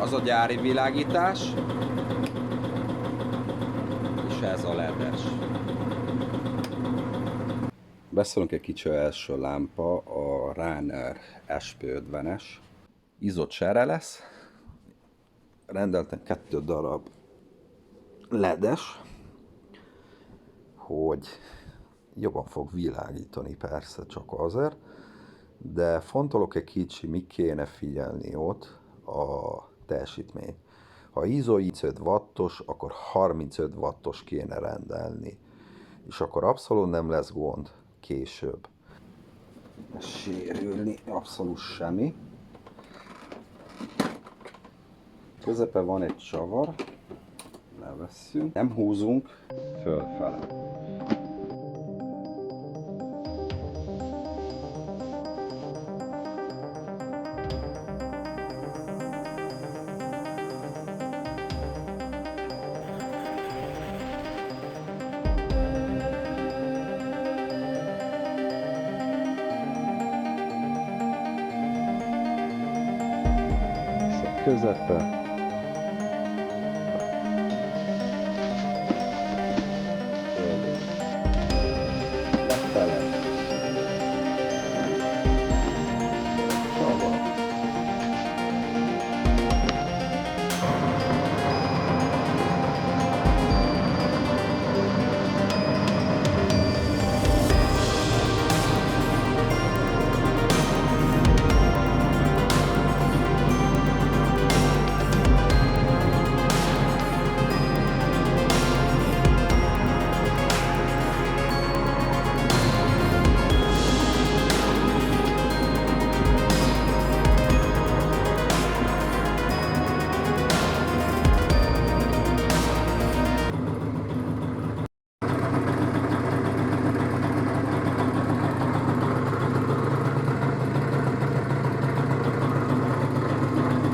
az a gyári világítás, és ez a ledes. Beszélünk egy kicsi első lámpa, a Runner SP 50-es. Izott csere lesz. Rendeltem 2 darab ledes, hogy jobban fog világítani, persze csak azért, de fontolok egy kicsi, mi kéne figyelni ott a teljesítmény. Ha ISO 35 wattos, akkor 35 wattos kéne rendelni, és akkor abszolút nem lesz gond később. Sérülni abszolút semmi. Közepe van egy csavar, levesszünk, nem húzunk fölfele. Közepe.